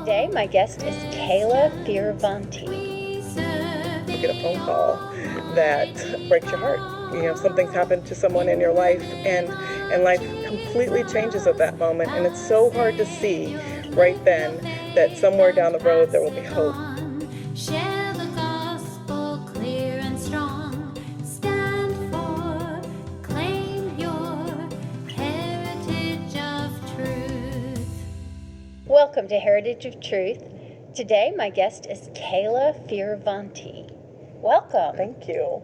Today, my guest is Kayla Fioravanti. You get a phone call that breaks your heart. You know, something's happened to someone in your life, and life completely changes at that moment. And it's so hard to see right then that somewhere down the road there will be hope. Share the gospel clear and strong. Stand for, claim your heritage of truth. Welcome to Heritage of Truth. Today, my guest is Kayla Fioravanti. Welcome. Thank you.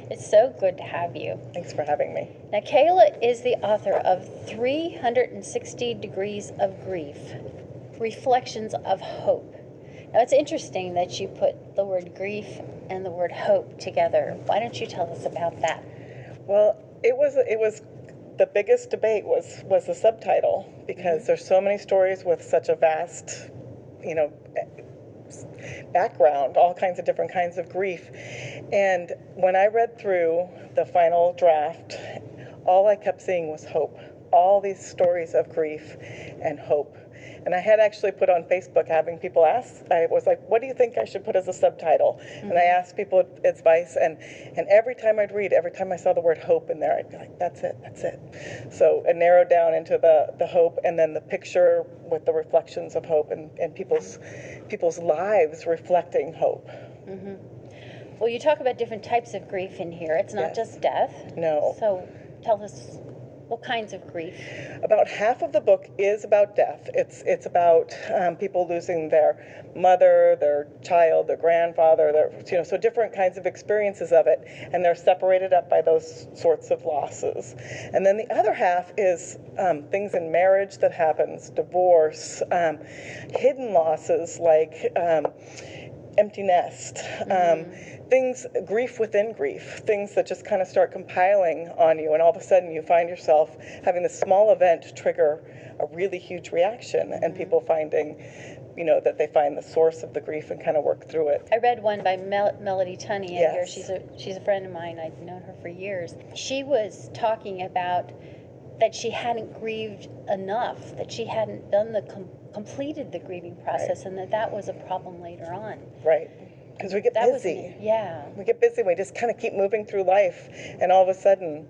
It's so good to have you. Thanks for having me. Now, Kayla is the author of 360 Degrees of Grief, Reflections of Hope. Now, it's interesting that you put the word grief and the word hope together. Why don't you tell us about that? Well, it was the biggest debate was the subtitle, because there's so many stories with such a vast, background, all kinds of different kinds of grief. And when I read through the final draft, all I kept seeing was hope. All these stories of grief and hope. And I had actually put on Facebook having people ask, I was like, what do you think I should put as a subtitle? Mm-hmm. And I asked people advice, and every time I'd read, every time I saw the word hope in there, I'd be like, that's it. So it narrowed down into the hope, and then the picture with the reflections of hope and people's lives reflecting hope. Mm-hmm. Well, you talk about different types of grief in here. It's not just death. No. So tell us, what kinds of grief? About half of the book is about death. It's about people losing their mother, their child, their grandfather, so different kinds of experiences of it, and they're separated up by those sorts of losses. And then the other half is things in marriage that happens, divorce, hidden losses like empty nest, grief within grief, things that just kind of start compiling on you, and all of a sudden you find yourself having this small event trigger a really huge reaction, and people finding, that they find the source of the grief and kind of work through it. I read one by Melody Tunney, and yes. here she's a friend of mine. I've known her for years. She was talking about that she hadn't grieved enough, that she hadn't done completed the grieving process, right. And that was a problem later on. Right. Because we get busy. We get busy. We just kind of keep moving through life, and all of a sudden,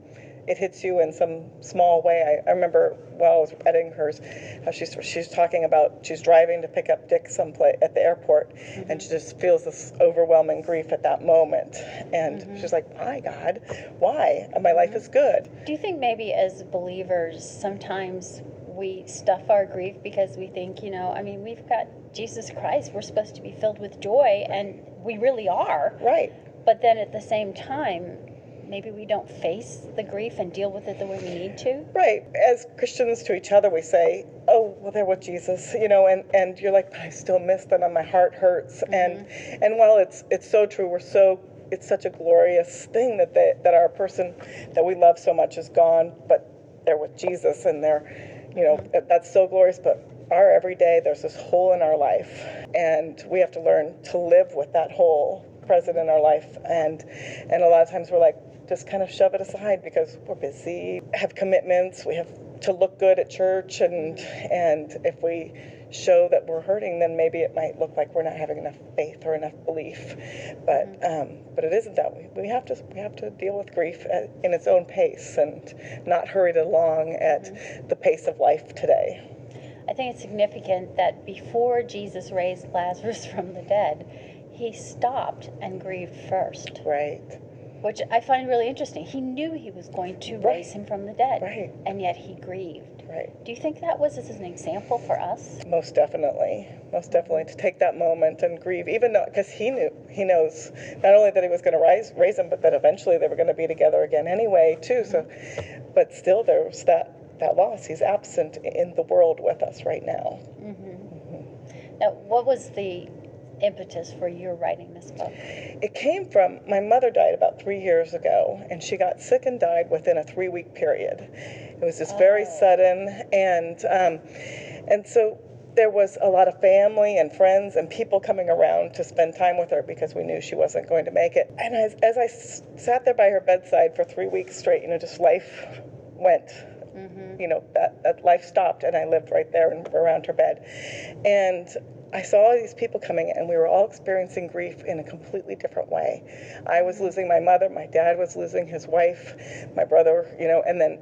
it hits you in some small way. I remember while I was editing hers, how she's talking about she's driving to pick up Dick someplace at the airport, and she just feels this overwhelming grief at that moment, and she's like, "Why, God? Why? My life is good." Do you think maybe as believers sometimes we stuff our grief because we think, we've got Jesus Christ, we're supposed to be filled with joy, and we really are. Right. But then at the same time, maybe we don't face the grief and deal with it the way we need to. Right. As Christians to each other, we say, oh, well, they're with Jesus, and you're like, but I still miss them, and my heart hurts. And while it's so true, it's such a glorious thing that our person that we love so much is gone, but they're with Jesus, and they're, that's so glorious. But our everyday, there's this hole in our life, and we have to learn to live with that hole present in our life. And a lot of times we're like, just kind of shove it aside because we're busy, have commitments, we have to look good at church, and if we show that we're hurting, then maybe it might look like we're not having enough faith or enough belief. But it isn't that way. We have to deal with grief in its own pace and not hurry it along at the pace of life today. I think it's significant that before Jesus raised Lazarus from the dead, he stopped and grieved first. Right. Which I find really interesting. He knew he was going to raise him from the dead. Right. And yet he grieved. Right. Do you think that was as an example for us? Most definitely, to take that moment and grieve, even though, because he knows not only that he was going to raise them, but that eventually they were going to be together again anyway, too. So, but still there was that loss. He's absent in the world with us right now. Now, what was the impetus for your writing this book? It came from, my mother died about 3 years ago, and she got sick and died within a 3-week period. It was just very sudden, and so there was a lot of family and friends and people coming around to spend time with her because we knew she wasn't going to make it. And as I sat there by her bedside for 3 weeks straight, just life went that life stopped, and I lived right there and around her bed. And I saw all these people coming, and we were all experiencing grief in a completely different way. I was losing my mother, my dad was losing his wife, my brother, and then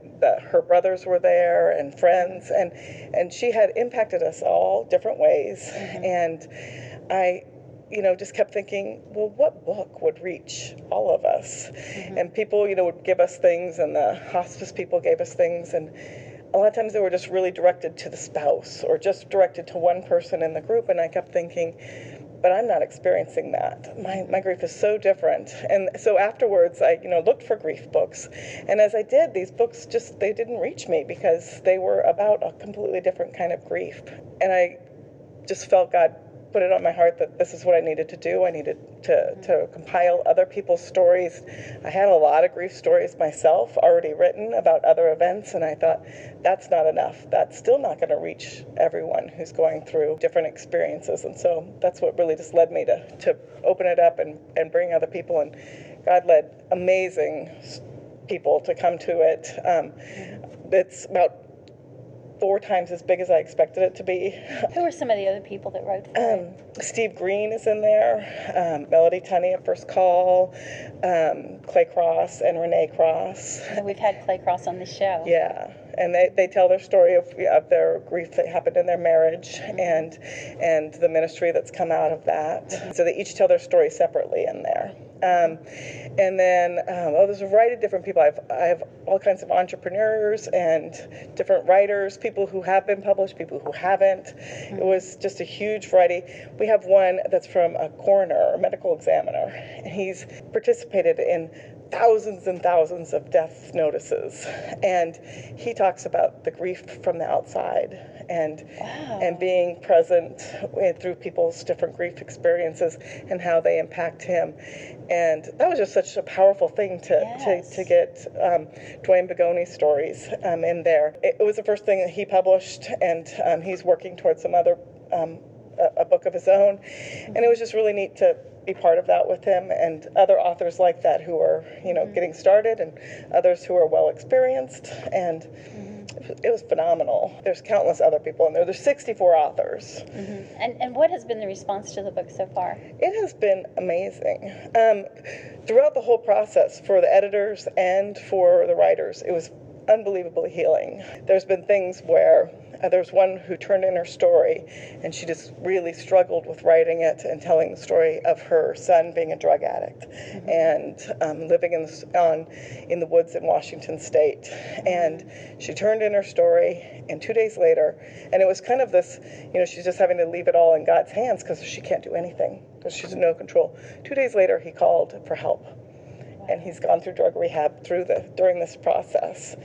her brothers were there, and friends, and she had impacted us all different ways. And I just kept thinking, well, what book would reach all of us? And people, would give us things, and the hospice people gave us things, and a lot of times they were just really directed to the spouse or just directed to one person in the group. And I kept thinking, but I'm not experiencing that. My grief is so different. And so afterwards, I, looked for grief books. And as I did, these books they didn't reach me because they were about a completely different kind of grief. And I just felt God put it on my heart that this is what I needed to do. I needed to compile other people's stories. I had a lot of grief stories myself already written about other events, and I thought, that's not enough. That's still not going to reach everyone who's going through different experiences. And so that's what really just led me to open it up and bring other people. And God led amazing people to come to it. It's about 4 times as big as I expected it to be. Who are some of the other people that wrote for it? Steve Green is in there, Melody Tunney at First Call, Clay Cross and Renee Cross. And we've had Clay Cross on the show. Yeah, and they tell their story of their grief that happened in their marriage and the ministry that's come out of that. So they each tell their story separately in there. And then, there's a variety of different people. I have all kinds of entrepreneurs and different writers, people who have been published, people who haven't. It was just a huge variety. We have one that's from a coroner, a medical examiner, and he's participated in thousands and thousands of death notices, and he talks about the grief from the outside and being present through people's different grief experiences and how they impact him. And that was just such a powerful thing to get Dwayne Begoni's stories in there. It was the first thing that he published, and he's working towards some other a book of his own, and it was just really neat to be part of that with him and other authors like that who are getting started, and others who are well experienced, and it was phenomenal. There's countless other people in there. There's 64 authors. And what has been the response to the book so far? It has been amazing. Throughout the whole process, for the editors and for the writers, it was unbelievably healing. There's been things where there's one who turned in her story, and she just really struggled with writing it and telling the story of her son being a drug addict and living in the woods in Washington State. And she turned in her story, and 2 days later, and it was kind of this, she's just having to leave it all in God's hands because she can't do anything, because she's in no control. 2 days later, he called for help. And he's gone through drug rehab during this process.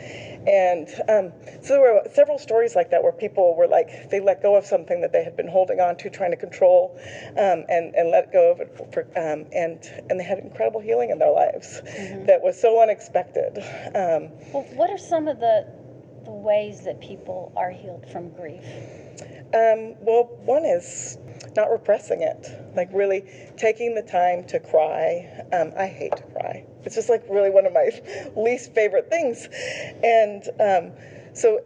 And so there were several stories like that where people were like, they let go of something that they had been holding on to, trying to control, and let go of it, and they had incredible healing in their lives that was so unexpected. Well, what are some of the ways that people are healed from grief? Well, one is not repressing it, like really taking the time to cry. I hate to cry. It's just like really one of my least favorite things. And so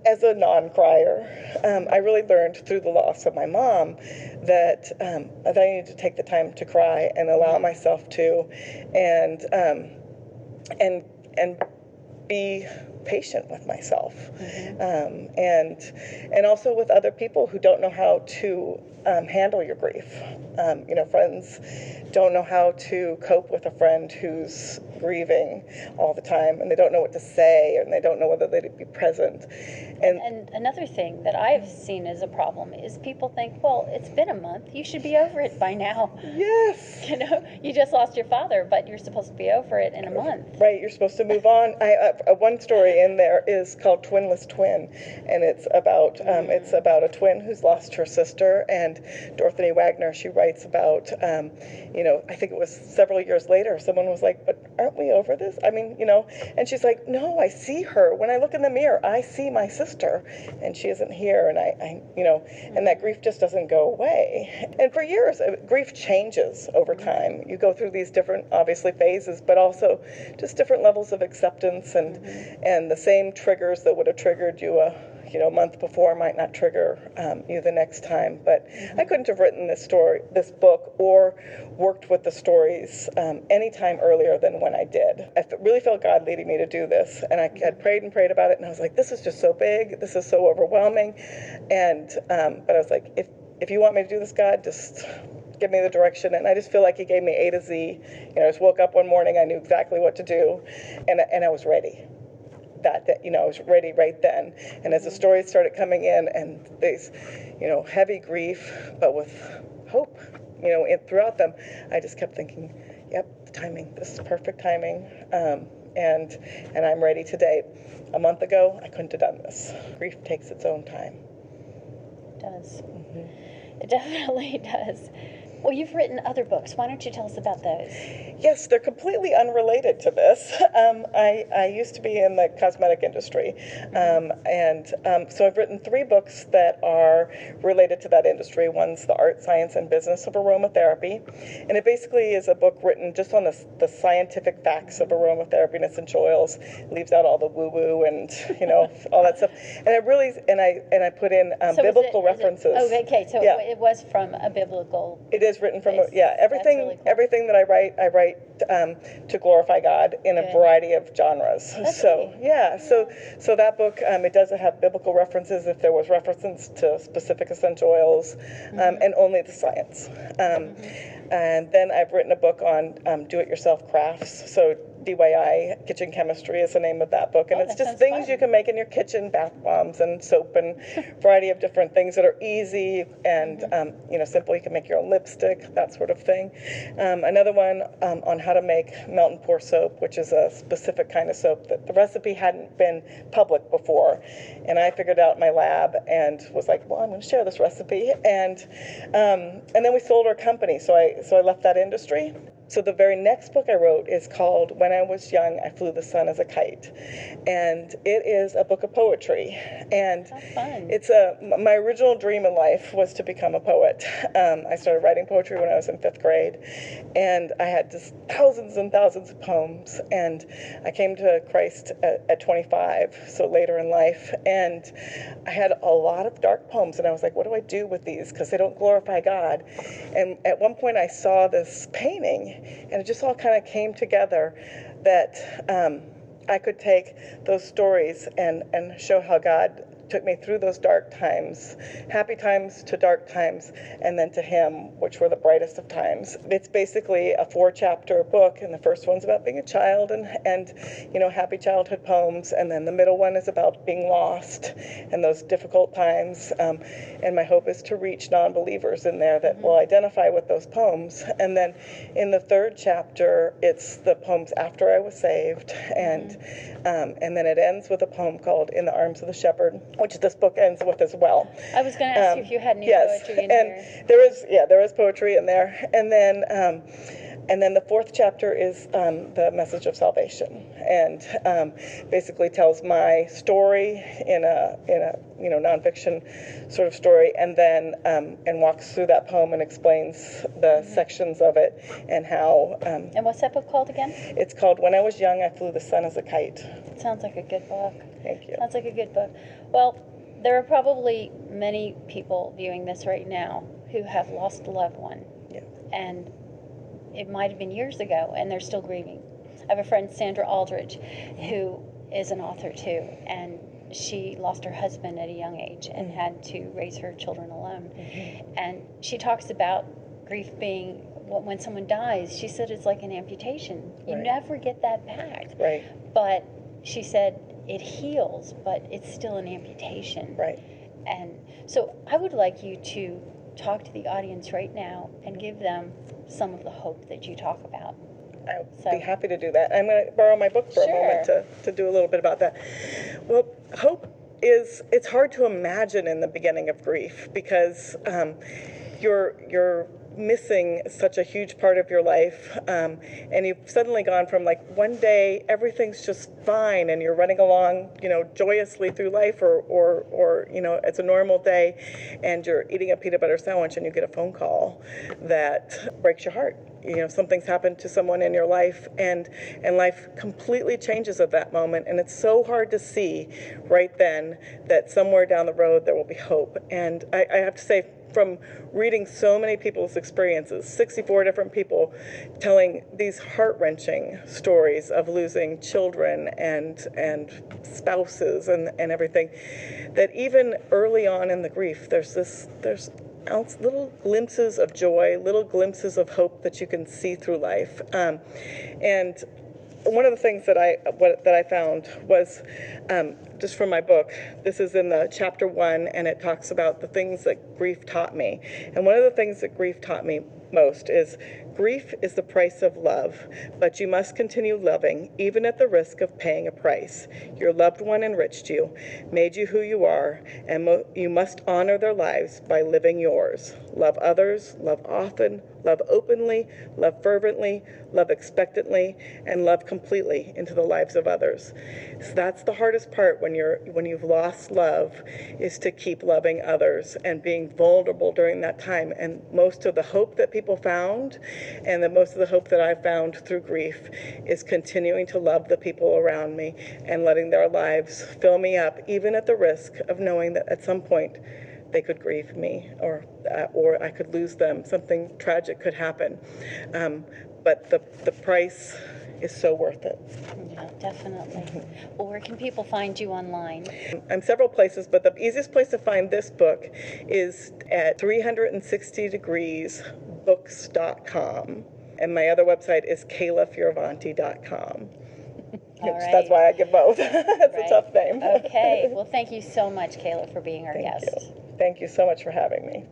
as a non-crier, I really learned through the loss of my mom that I needed to take the time to cry and allow myself to, and be patient with myself, and also with other people who don't know how to handle your grief. Friends don't know how to cope with a friend who's grieving all the time, and they don't know what to say, and they don't know whether they'd be present. And another thing that I've seen as a problem is people think, well, it's been a month, you should be over it by now. Yes. You just lost your father, but you're supposed to be over it in a month. Right, you're supposed to move on. One story in there is called Twinless Twin, and it's about a twin who's lost her sister. And Dorothy Wagner, she writes about, I think it was several years later, someone was like, but aren't we over this? And she's like, no, I see her. When I look in the mirror, I see my sister, and she isn't here, and and that grief just doesn't go away. And for years, grief changes over time. You go through these different, obviously, phases, but also just different levels of acceptance and and the same triggers that would have triggered you a month before might not trigger you the next time. But I couldn't have written this book, or worked with the stories any time earlier than when I did. I really felt God leading me to do this, and I had prayed and prayed about it, and I was like, this is just so big, this is so overwhelming, and but I was like, if you want me to do this, God, just give me the direction. And I just feel like He gave me A to Z. I just woke up one morning, I knew exactly what to do, and I was ready. That I was ready right then. And as the stories started coming in, and these, heavy grief, but with hope, throughout them, I just kept thinking, yep, the timing. This is perfect timing, and I'm ready today. A month ago, I couldn't have done this. Grief takes its own time. It does. It definitely does. Well, you've written other books. Why don't you tell us about those? Yes, they're completely unrelated to this. I used to be in the cosmetic industry, so I've written 3 books that are related to that industry. One's The Art, Science, and Business of Aromatherapy, and it basically is a book written just on the scientific facts of aromatherapy and essential oils. It leaves out all the woo-woo and all that stuff. And I put in biblical references. Okay, so yeah. It was from a biblical. It is written from everything. everything. Really cool. Everything that I write to glorify God in a variety of genres. That's so neat. yeah, so that book it does have biblical references if there was references to specific essential oils, and only the science. And then I've written a book on do-it-yourself crafts. So DIY Kitchen Chemistry is the name of that book, and it's just things fun. you can make in your kitchen, bath bombs and soap and variety of different things that are easy and simple. You can make your own lipstick, that sort of thing. Another one on how to make melt and pour soap, which is a specific kind of soap that the recipe hadn't been public before, and I figured out in my lab and was like, well, I'm going to share this recipe, and then we sold our company, so I left that industry. So the very next book I wrote is called When I Was Young, I Flew the Sun as a Kite. And it is a book of poetry. And it's my original dream in life was to become a poet. I started writing poetry when I was in 5th grade. And I had just thousands and thousands of poems. And I came to Christ at 25, so later in life. And I had a lot of dark poems. And I was like, what do I do with these? Because they don't glorify God. And at one point I saw this painting, and it just all kind of came together that I could take those stories and show how God took me through those dark times, happy times to dark times, and then to Him, which were the brightest of times. It's basically a 4-chapter book, and the first one's about being a child and happy childhood poems, and then the middle one is about being lost and those difficult times. And my hope is to reach non-believers in there that will identify with those poems. And then in the 3rd chapter, it's the poems after I was saved, and then it ends with a poem called In the Arms of the Shepherd, which this book ends with as well. I was going to ask you if you had any poetry in here. There is poetry in there, and then the 4th chapter is the message of salvation, and basically tells my story in a nonfiction sort of story, and then and walks through that poem and explains the sections of it and how. And what's that book called again? It's called When I Was Young, I Flew the Sun as a Kite. It sounds like a good book. Thank you. Sounds like a good book. Well, there are probably many people viewing this right now who have lost a loved one. Yeah. And it might have been years ago, and they're still grieving. I have a friend, Sandra Aldridge, who is an author too, and she lost her husband at a young age and had to raise her children alone. And she talks about grief being, when someone dies, she said it's like an amputation. You never get that back. Right. But she said it heals, but it's still an amputation. Right. And so I would like you to talk to the audience right now and give them some of the hope that you talk about. I'd be happy to do that. I'm going to borrow my book for a moment to do a little bit about that. Well, hope it's hard to imagine in the beginning of grief because you're missing such a huge part of your life, and you've suddenly gone from like one day everything's just fine and you're running along, joyously through life, or it's a normal day, and you're eating a peanut butter sandwich and you get a phone call that breaks your heart. Something's happened to someone in your life, and life completely changes at that moment, and it's so hard to see right then that somewhere down the road there will be hope. And I have to say, from reading so many people's experiences, 64 different people telling these heart-wrenching stories of losing children and spouses and everything, that even early on in the grief, there's little glimpses of joy, little glimpses of hope that you can see through life. And one of the things that I found was, just from my book, this is in the chapter 1, and it talks about the things that grief taught me. And one of the things that grief taught me most is, grief is the price of love, but you must continue loving, even at the risk of paying a price. Your loved one enriched you, made you who you are, and you must honor their lives by living yours. Love others, love often, love openly, love fervently, love expectantly, and love completely into the lives of others. So that's the hardest part when you've lost love, is to keep loving others and being vulnerable during that time. And most of the hope that people found, and most of the hope that I found through grief, is continuing to love the people around me and letting their lives fill me up, even at the risk of knowing that at some point they could grieve me, or I could lose them. Something tragic could happen. But the price is so worth it. Yeah, definitely. Well, where can people find you online? I'm several places, but the easiest place to find this book is at 360degreesbooks.com. And my other website is kaylafioravanti.com. Right. That's why I give both. It's a tough name. Okay. Well, thank you so much, Kayla, for being our guest. Thank you so much for having me.